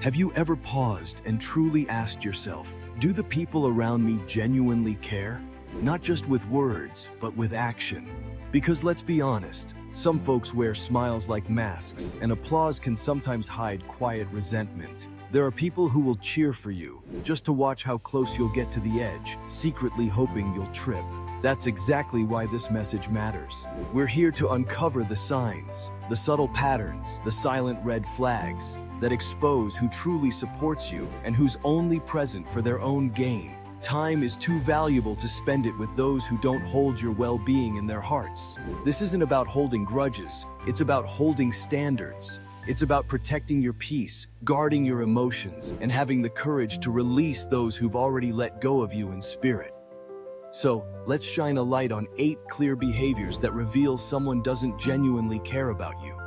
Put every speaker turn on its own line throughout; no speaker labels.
Have you ever paused and truly asked yourself, do the people around me genuinely care? Not just with words, but with action. Because let's be honest, some folks wear smiles like masks, and applause can sometimes hide quiet resentment. There are people who will cheer for you, just to watch how close you'll get to the edge, secretly hoping you'll trip. That's exactly why this message matters. We're here to uncover the signs, the subtle patterns, the silent red flags that expose who truly supports you and who's only present for their own gain. Time is too valuable to spend it with those who don't hold your well-being in their hearts. This isn't about holding grudges, it's about holding standards. It's about protecting your peace, guarding your emotions, and having the courage to release those who've already let go of you in spirit. So, let's shine a light on 8 clear behaviors that reveal someone doesn't genuinely care about you.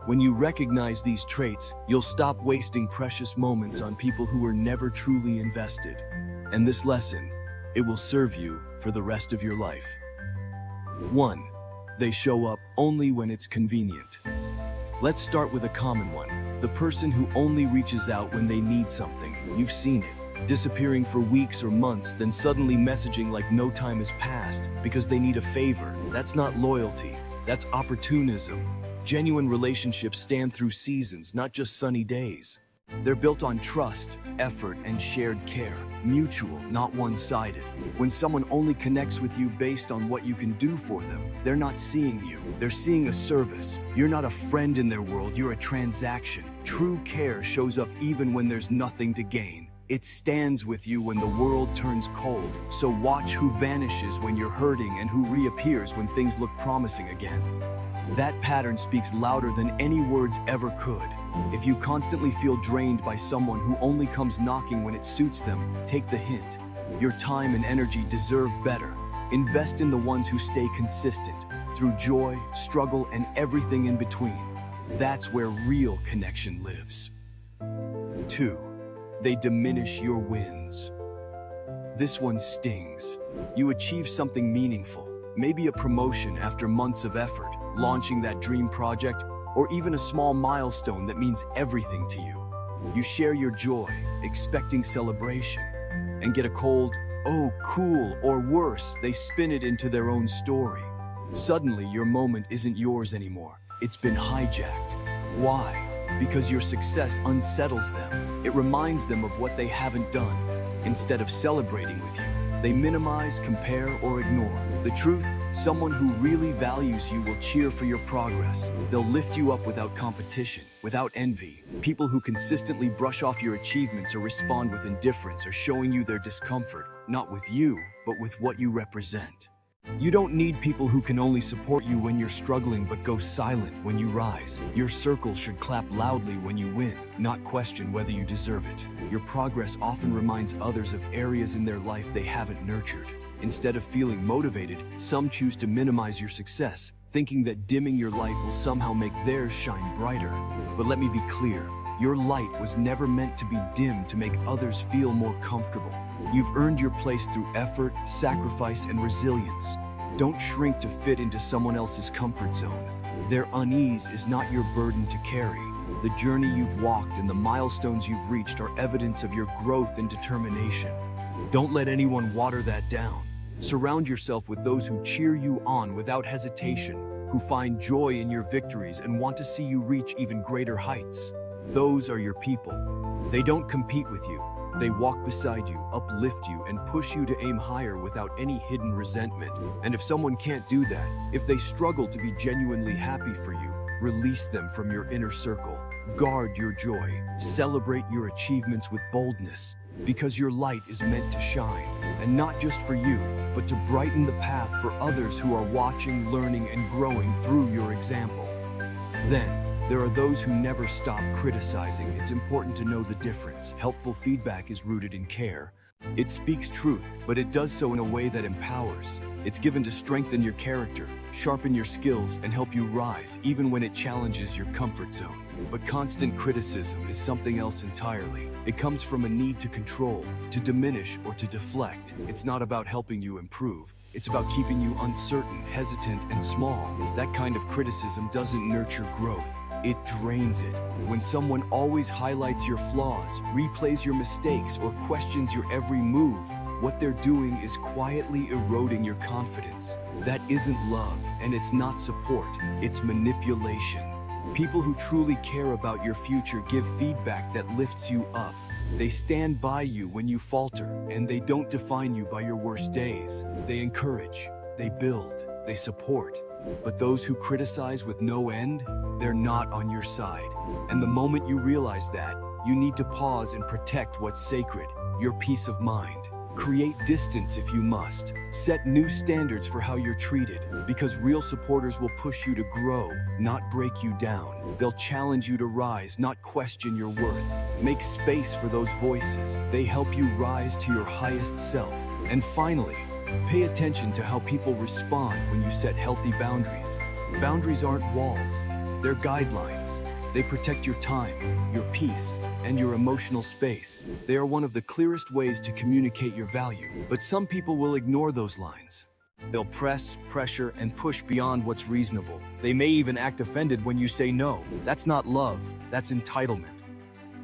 When you recognize these traits, you'll stop wasting precious moments on people who were never truly invested. And this lesson, it will serve you for the rest of your life. 1. They show up only when it's convenient. Let's start with a common one. The person who only reaches out when they need something. You've seen it. Disappearing for weeks or months, then suddenly messaging like no time has passed because they need a favor. That's not loyalty. That's opportunism. Genuine relationships stand through seasons, not just sunny days. They're built on trust, effort, and shared care. Mutual, not one-sided. When someone only connects with you based on what you can do for them, they're not seeing you. They're seeing a service. You're not a friend in their world, you're a transaction. True care shows up even when there's nothing to gain. It stands with you when the world turns cold. So watch who vanishes when you're hurting and who reappears when things look promising again. That pattern speaks louder than any words ever could. If you constantly feel drained by someone who only comes knocking when it suits them, take the hint. Your time and energy deserve better. Invest in the ones who stay consistent, through joy, struggle, and everything in between. That's where real connection lives. 2. They diminish your wins. This one stings. You achieve something meaningful, maybe a promotion after months of effort, launching that dream project, or even a small milestone that means everything to you. You share your joy, expecting celebration, and get a cold, "Oh, cool," or worse, they spin it into their own story. Suddenly, your moment isn't yours anymore. It's been hijacked. Why? Because your success unsettles them. It reminds them of what they haven't done. Instead of celebrating with you, they minimize, compare, or ignore. The truth, someone who really values you will cheer for your progress. They'll lift you up without competition, without envy. People who consistently brush off your achievements or respond with indifference are showing you their discomfort, not with you, but with what you represent. You don't need people who can only support you when you're struggling but go silent when you rise. Your circle should clap loudly when you win, not question whether you deserve it. Your progress often reminds others of areas in their life they haven't nurtured. Instead of feeling motivated, some choose to minimize your success, thinking that dimming your light will somehow make theirs shine brighter. But let me be clear, your light was never meant to be dimmed to make others feel more comfortable. You've earned your place through effort, sacrifice, and resilience. Don't shrink to fit into someone else's comfort zone. Their unease is not your burden to carry. The journey you've walked and the milestones you've reached are evidence of your growth and determination. Don't let anyone water that down. Surround yourself with those who cheer you on without hesitation, who find joy in your victories and want to see you reach even greater heights. Those are your people. They don't compete with you. They walk beside you, uplift you, and push you to aim higher without any hidden resentment. And if someone can't do that, if they struggle to be genuinely happy for you, release them from your inner circle. Guard your joy. Celebrate your achievements with boldness, because your light is meant to shine, and not just for you, but to brighten the path for others who are watching, learning, and growing through your example. Then, there are those who never stop criticizing. It's important to know the difference. Helpful feedback is rooted in care. It speaks truth, but it does so in a way that empowers. It's given to strengthen your character, sharpen your skills, and help you rise, even when it challenges your comfort zone. But constant criticism is something else entirely. It comes from a need to control, to diminish, or to deflect. It's not about helping you improve. It's about keeping you uncertain, hesitant, and small. That kind of criticism doesn't nurture growth. it drains it. When someone always highlights your flaws, replays your mistakes, or questions your every move, what they're doing is quietly eroding your confidence. That isn't love, and it's not support, it's manipulation. People who truly care about your future give feedback that lifts you up. They stand by you when you falter, and they don't define you by your worst days. They encourage, they build, they support. But those who criticize with no end, they're not on your side. And the moment you realize that, you need to pause and protect what's sacred, your peace of mind. Create distance if you must. Set new standards for how you're treated, because real supporters will push you to grow, not break you down. They'll challenge you to rise, not question your worth. Make space for those voices. They help you rise to your highest self. And finally, pay attention to how people respond when you set healthy boundaries. Boundaries aren't walls, they're guidelines. They protect your time, your peace, and your emotional space. They are one of the clearest ways to communicate your value. But some people will ignore those lines. They'll press, pressure, and push beyond what's reasonable. They may even act offended when you say no. That's not love, that's entitlement.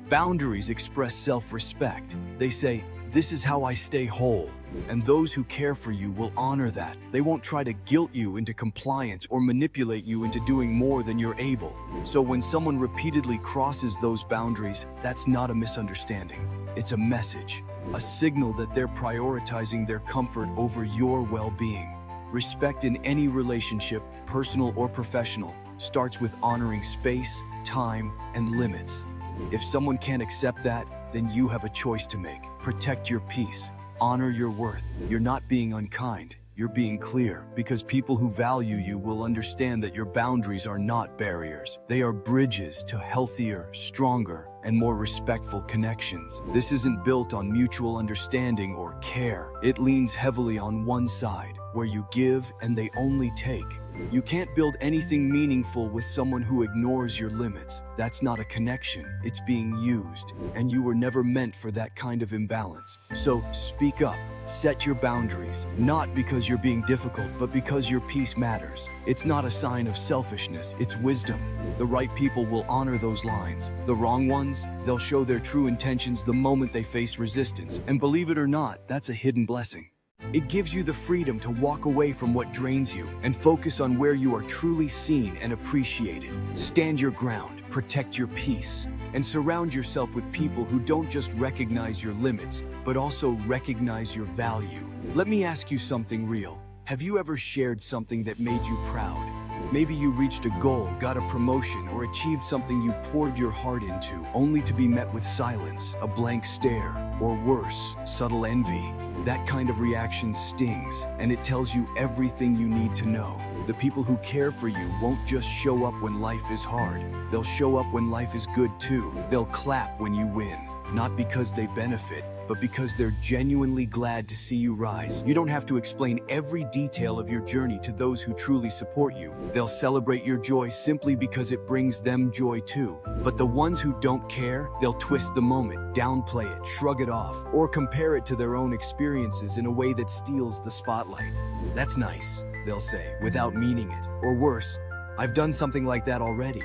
Boundaries express self-respect. They say, "This is how I stay whole." And those who care for you will honor that. They won't try to guilt you into compliance or manipulate you into doing more than you're able. So when someone repeatedly crosses those boundaries, that's not a misunderstanding. It's a message, a signal that they're prioritizing their comfort over your well-being. Respect in any relationship, personal or professional, starts with honoring space, time, and limits. If someone can't accept that, then you have a choice to make. Protect your peace. Honor your worth. You're not being unkind. You're being clear, because people who value you will understand that your boundaries are not barriers. They are bridges to healthier, stronger, and more respectful connections. This isn't built on mutual understanding or care. It leans heavily on one side, where you give and they only take. You can't build anything meaningful with someone who ignores your limits. That's not a connection, it's being used. And you were never meant for that kind of imbalance. So speak up, set your boundaries, not because you're being difficult, but because your peace matters. It's not a sign of selfishness, it's wisdom. The right people will honor those lines. The wrong ones, they'll show their true intentions the moment they face resistance. And believe it or not, that's a hidden blessing. It gives you the freedom to walk away from what drains you and focus on where you are truly seen and appreciated. Stand your ground, protect your peace, and surround yourself with people who don't just recognize your limits, but also recognize your value. Let me ask you something real. Have you ever shared something that made you proud? Maybe you reached a goal, got a promotion, or achieved something you poured your heart into, only to be met with silence, a blank stare, or worse, subtle envy. That kind of reaction stings, and it tells you everything you need to know. The people who care for you won't just show up when life is hard. They'll show up when life is good too. They'll clap when you win, not because they benefit, but because they're genuinely glad to see you rise. You don't have to explain every detail of your journey to those who truly support you. They'll celebrate your joy simply because it brings them joy too. But the ones who don't care, they'll twist the moment, downplay it, shrug it off, or compare it to their own experiences in a way that steals the spotlight. "That's nice," they'll say, without meaning it. Or worse, "I've done something like that already."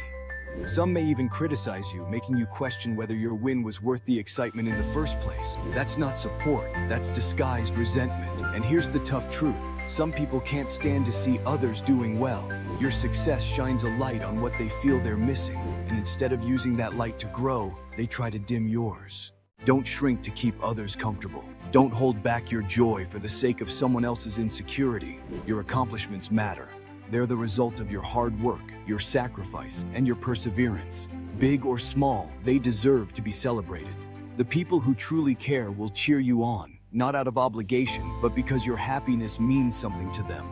Some may even criticize you, making you question whether your win was worth the excitement in the first place. That's not support, that's disguised resentment. And here's the tough truth. Some people can't stand to see others doing well. Your success shines a light on what they feel they're missing, and instead of using that light to grow, they try to dim yours. Don't shrink to keep others comfortable. Don't hold back your joy for the sake of someone else's insecurity. Your accomplishments matter. They're the result of your hard work, your sacrifice, and your perseverance. Big or small, they deserve to be celebrated. The people who truly care will cheer you on, not out of obligation, but because your happiness means something to them.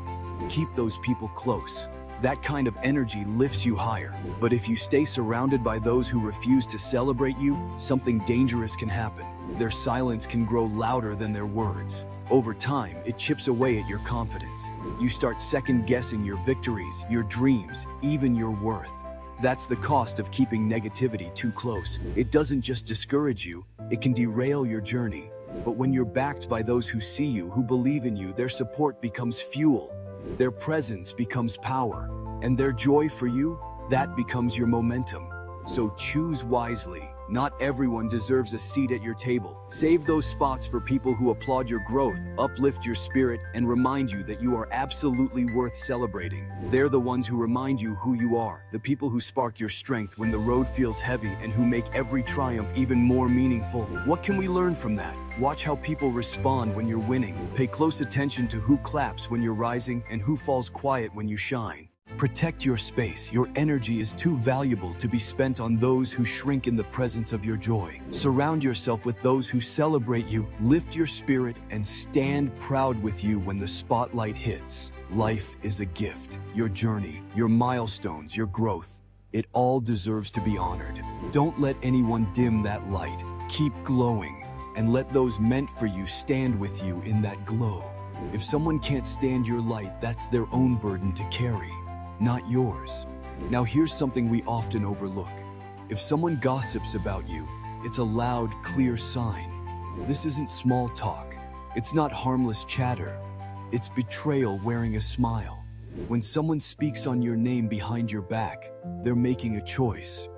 Keep those people close. That kind of energy lifts you higher. But if you stay surrounded by those who refuse to celebrate you, something dangerous can happen. Their silence can grow louder than their words. Over time, it chips away at your confidence. You start second-guessing your victories, your dreams, even your worth. That's the cost of keeping negativity too close. It doesn't just discourage you, it can derail your journey. But when you're backed by those who see you, who believe in you, their support becomes fuel. Their presence becomes power. And their joy for you, that becomes your momentum. So choose wisely. Not everyone deserves a seat at your table. Save those spots for people who applaud your growth, uplift your spirit, and remind you that you are absolutely worth celebrating. They're the ones who remind you who you are, the people who spark your strength when the road feels heavy and who make every triumph even more meaningful. What can we learn from that? Watch how people respond when you're winning. Pay close attention to who claps when you're rising and who falls quiet when you shine. Protect your space. Your energy is too valuable to be spent on those who shrink in the presence of your joy. Surround yourself with those who celebrate you, lift your spirit, and stand proud with you when the spotlight hits. Life is a gift. Your journey, your milestones, your growth, it all deserves to be honored. Don't let anyone dim that light. Keep glowing, and let those meant for you stand with you in that glow. If someone can't stand your light, that's their own burden to carry, not yours. Now here's something we often overlook. If someone gossips about you, it's a loud, clear sign. This isn't small talk. It's not harmless chatter. It's betrayal wearing a smile. When someone speaks on your name behind your back, they're making a choice.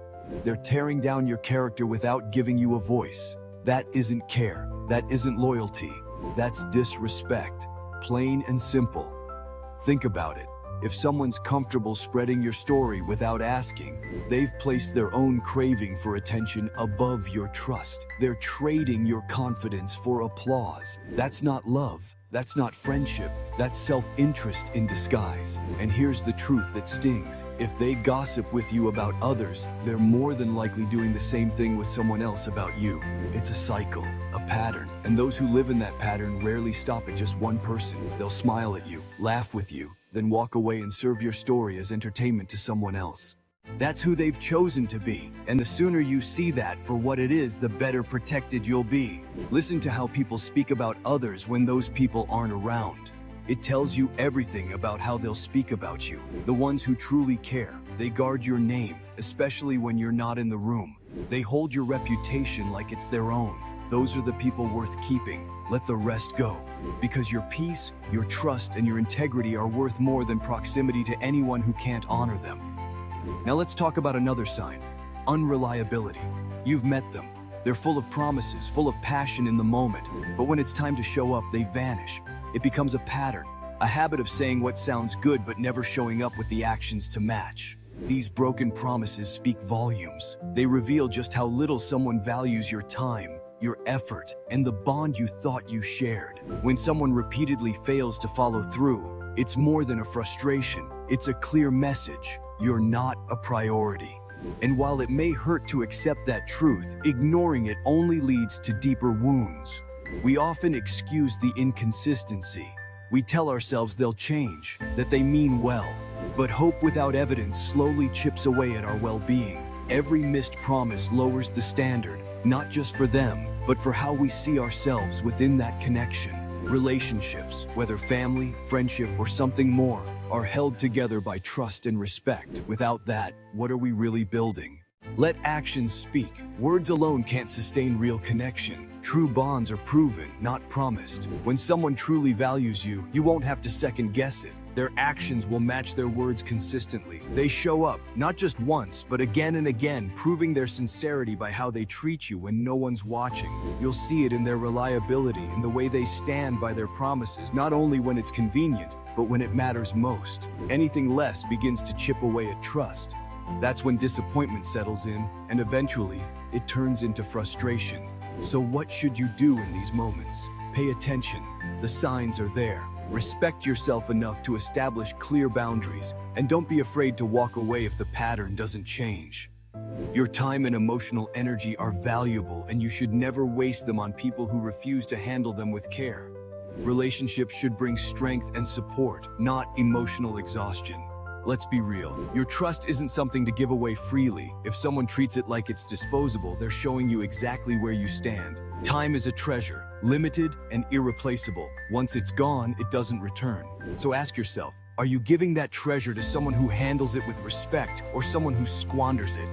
They're tearing down your character without giving you a voice. That isn't care. That isn't loyalty. That's disrespect. Plain and simple. Think about it. If someone's comfortable spreading your story without asking, they've placed their own craving for attention above your trust. They're trading your confidence for applause. That's not love. That's not friendship. That's self-interest in disguise. And here's the truth that stings. If they gossip with you about others, they're more than likely doing the same thing with someone else about you. It's a cycle, a pattern. And those who live in that pattern rarely stop at just one person. They'll smile at you, laugh with you, then walk away and serve your story as entertainment to someone else. That's who they've chosen to be, and the sooner you see that for what it is, the better protected you'll be. Listen to how people speak about others when those people aren't around. It tells you everything about how they'll speak about you. The ones who truly care, they guard your name, especially when you're not in the room. They hold your reputation like it's their own. Those are the people worth keeping. Let the rest go. Because your peace, your trust, and your integrity are worth more than proximity to anyone who can't honor them. Now let's talk about another sign, unreliability. You've met them. They're full of promises, full of passion in the moment, but when it's time to show up, they vanish. It becomes a pattern, a habit of saying what sounds good but never showing up with the actions to match. These broken promises speak volumes. They reveal just how little someone values your time, your effort, and the bond you thought you shared. When someone repeatedly fails to follow through, it's more than a frustration. It's a clear message. You're not a priority. And while it may hurt to accept that truth, ignoring it only leads to deeper wounds. We often excuse the inconsistency. We tell ourselves they'll change, that they mean well. But hope without evidence slowly chips away at our well-being. Every missed promise lowers the standard, not just for them, but for how we see ourselves within that connection. Relationships, whether family, friendship, or something more, are held together by trust and respect. Without that, what are we really building? Let actions speak. Words alone can't sustain real connection. True bonds are proven, not promised. When someone truly values you, you won't have to second guess it. Their actions will match their words consistently. They show up, not just once, but again and again, proving their sincerity by how they treat you when no one's watching. You'll see it in their reliability, in the way they stand by their promises, not only when it's convenient, but when it matters most. Anything less begins to chip away at trust. That's when disappointment settles in, and eventually, it turns into frustration. So what should you do in these moments? Pay attention. The signs are there. Respect yourself enough to establish clear boundaries, and don't be afraid to walk away if the pattern doesn't change. Your time and emotional energy are valuable, and you should never waste them on people who refuse to handle them with care. Relationships should bring strength and support, not emotional exhaustion. Let's be real. Your trust isn't something to give away freely. If someone treats it like it's disposable, they're showing you exactly where you stand. Time is a treasure, limited and irreplaceable. Once it's gone, it doesn't return. So ask yourself, are you giving that treasure to someone who handles it with respect or someone who squanders it?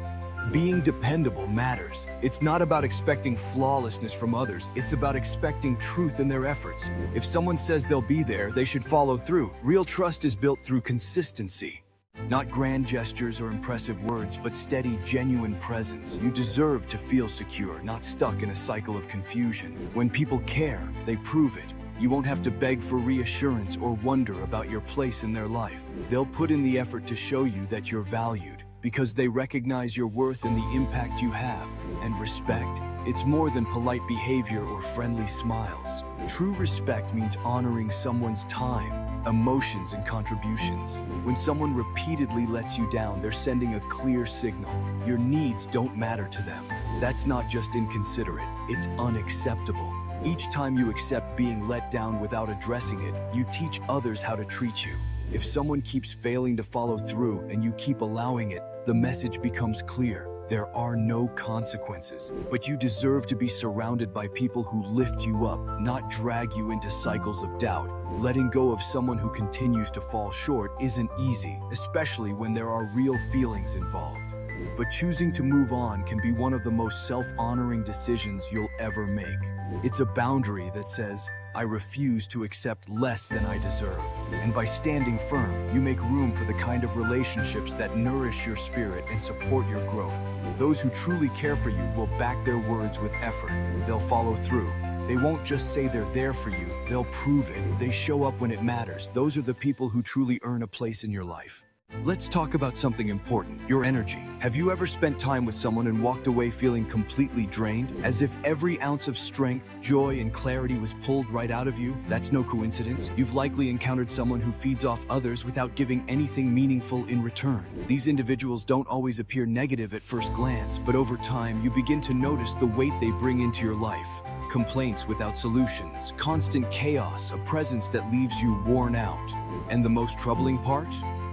Being dependable matters. It's not about expecting flawlessness from others. It's about expecting truth in their efforts. If someone says they'll be there, they should follow through. Real trust is built through consistency. Not grand gestures or impressive words, but steady, genuine presence. You deserve to feel secure, not stuck in a cycle of confusion. When people care, they prove it. You won't have to beg for reassurance or wonder about your place in their life. They'll put in the effort to show you that you're valued, because they recognize your worth and the impact you have. And respect, it's more than polite behavior or friendly smiles. True respect means honoring someone's time, emotions, and contributions. When someone repeatedly lets you down, they're sending a clear signal. Your needs don't matter to them. That's not just inconsiderate, it's unacceptable. Each time you accept being let down without addressing it, you teach others how to treat you. If someone keeps failing to follow through and you keep allowing it, the message becomes clear. There are no consequences, but you deserve to be surrounded by people who lift you up, not drag you into cycles of doubt. Letting go of someone who continues to fall short isn't easy, especially when there are real feelings involved. But choosing to move on can be one of the most self-honoring decisions you'll ever make. It's a boundary that says, I refuse to accept less than I deserve. And by standing firm, you make room for the kind of relationships that nourish your spirit and support your growth. Those who truly care for you will back their words with effort. They'll follow through. They won't just say they're there for you, they'll prove it. They show up when it matters. Those are the people who truly earn a place in your life. Let's talk about something important, your energy. Have you ever spent time with someone and walked away feeling completely drained? As if every ounce of strength, joy, and clarity was pulled right out of you? That's no coincidence. You've likely encountered someone who feeds off others without giving anything meaningful in return. These individuals don't always appear negative at first glance, but over time, you begin to notice the weight they bring into your life. Complaints without solutions, constant chaos, a presence that leaves you worn out. And the most troubling part?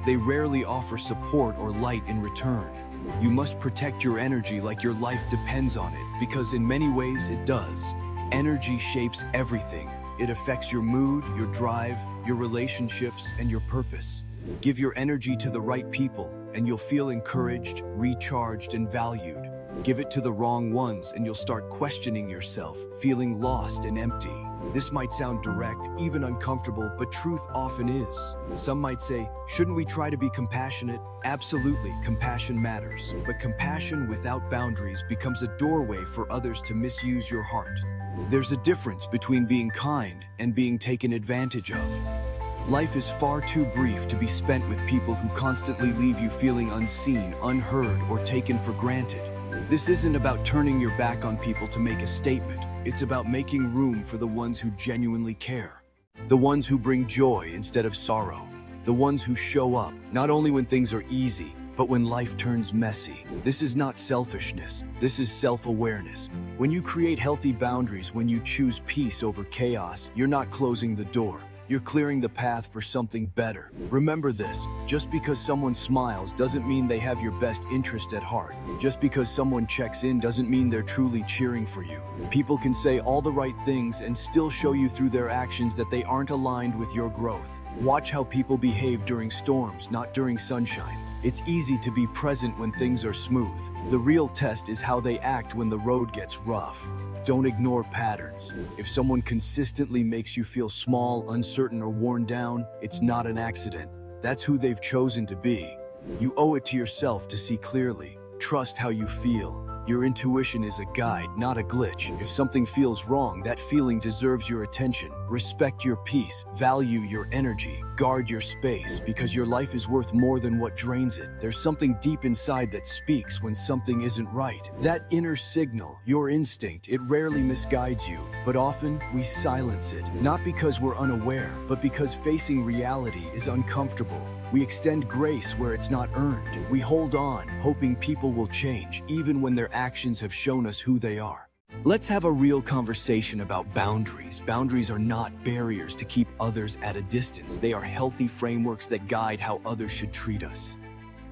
They rarely offer support or light in return. You must protect your energy like your life depends on it, because in many ways it does. Energy shapes everything. It affects your mood, your drive, your relationships, and your purpose. Give your energy to the right people, and you'll feel encouraged, recharged, and valued. Give it to the wrong ones, and you'll start questioning yourself, feeling lost and empty. This might sound direct, even uncomfortable, but truth often is. Some might say, shouldn't we try to be compassionate? Absolutely, compassion matters. But compassion without boundaries becomes a doorway for others to misuse your heart. There's a difference between being kind and being taken advantage of. Life is far too brief to be spent with people who constantly leave you feeling unseen, unheard, or taken for granted. This isn't about turning your back on people to make a statement. It's about making room for the ones who genuinely care. The ones who bring joy instead of sorrow. The ones who show up, not only when things are easy, but when life turns messy. This is not selfishness. This is self-awareness. When you create healthy boundaries, when you choose peace over chaos, you're not closing the door. You're clearing the path for something better. Remember this, just because someone smiles doesn't mean they have your best interest at heart. Just because someone checks in doesn't mean they're truly cheering for you. People can say all the right things and still show you through their actions that they aren't aligned with your growth. Watch how people behave during storms, not during sunshine. It's easy to be present when things are smooth. The real test is how they act when the road gets rough. Don't ignore patterns. If someone consistently makes you feel small, uncertain, or worn down, it's not an accident. That's who they've chosen to be. You owe it to yourself to see clearly. Trust how you feel. Your intuition is a guide, not a glitch. If something feels wrong, that feeling deserves your attention. Respect your peace, value your energy, guard your space, because your life is worth more than what drains it. There's something deep inside that speaks when something isn't right. That inner signal, your instinct, it rarely misguides you, but often we silence it. Not because we're unaware, but because facing reality is uncomfortable. We extend grace where it's not earned. We hold on, hoping people will change, even when their actions have shown us who they are. Let's have a real conversation about boundaries. Boundaries are not barriers to keep others at a distance. They are healthy frameworks that guide how others should treat us.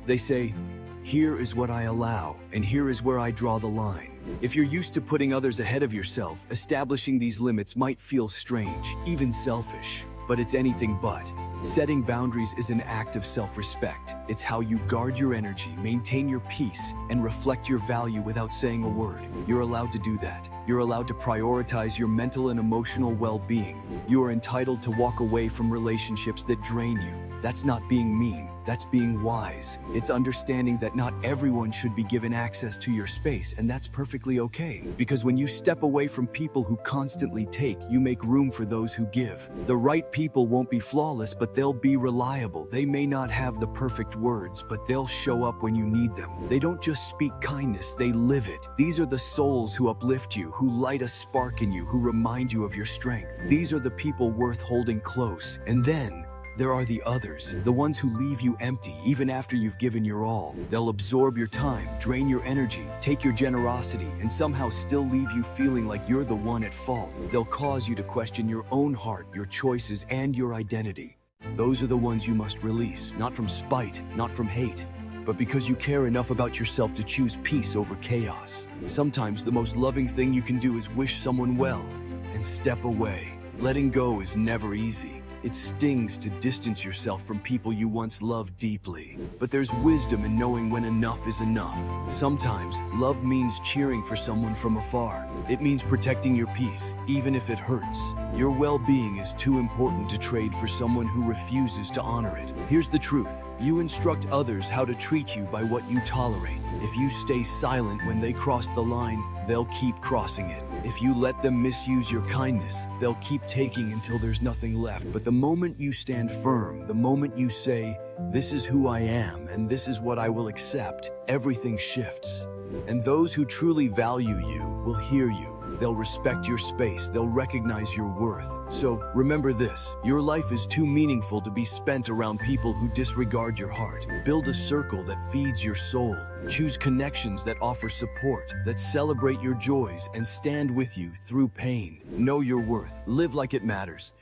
They say, here is what I allow, and here is where I draw the line. If you're used to putting others ahead of yourself, establishing these limits might feel strange, even selfish. But it's anything but. Setting boundaries is an act of self-respect. It's how you guard your energy, maintain your peace, and reflect your value without saying a word. You're allowed to do that. You're allowed to prioritize your mental and emotional well-being. You are entitled to walk away from relationships that drain you. That's not being mean. That's being wise. It's understanding that not everyone should be given access to your space, and that's perfectly okay. Because when you step away from people who constantly take, you make room for those who give. The right people won't be flawless, but they'll be reliable. They may not have the perfect words, but they'll show up when you need them. They don't just speak kindness, they live it. These are the souls who uplift you, who light a spark in you, who remind you of your strength. These are the people worth holding close. And then, there are the others, the ones who leave you empty even after you've given your all. They'll absorb your time, drain your energy, take your generosity, and somehow still leave you feeling like you're the one at fault. They'll cause you to question your own heart, your choices, and your identity. Those are the ones you must release, not from spite, not from hate, but because you care enough about yourself to choose peace over chaos. Sometimes the most loving thing you can do is wish someone well and step away. Letting go is never easy. It stings to distance yourself from people you once loved deeply. But there's wisdom in knowing when enough is enough. Sometimes, love means cheering for someone from afar. It means protecting your peace, even if it hurts. Your well-being is too important to trade for someone who refuses to honor it. Here's the truth. You instruct others how to treat you by what you tolerate. If you stay silent when they cross the line, they'll keep crossing it. If you let them misuse your kindness, they'll keep taking until there's nothing left. But the moment you stand firm, the moment you say, "This is who I am and this is what I will accept," everything shifts. And those who truly value you will hear you. They'll respect your space. They'll recognize your worth. So remember this, your life is too meaningful to be spent around people who disregard your heart. Build a circle that feeds your soul. Choose connections that offer support, that celebrate your joys and stand with you through pain. Know your worth. Live like it matters.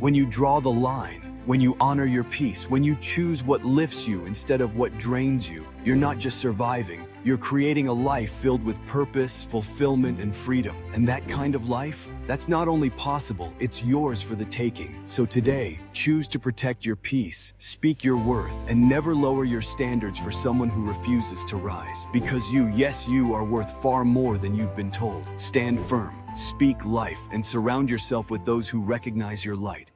When you draw the line, when you honor your peace, when you choose what lifts you instead of what drains you, you're not just surviving, you're creating a life filled with purpose, fulfillment, and freedom. And that kind of life, that's not only possible, it's yours for the taking. So today, choose to protect your peace, speak your worth, and never lower your standards for someone who refuses to rise. Because you, yes, you are worth far more than you've been told. Stand firm. Speak life and surround yourself with those who recognize your light.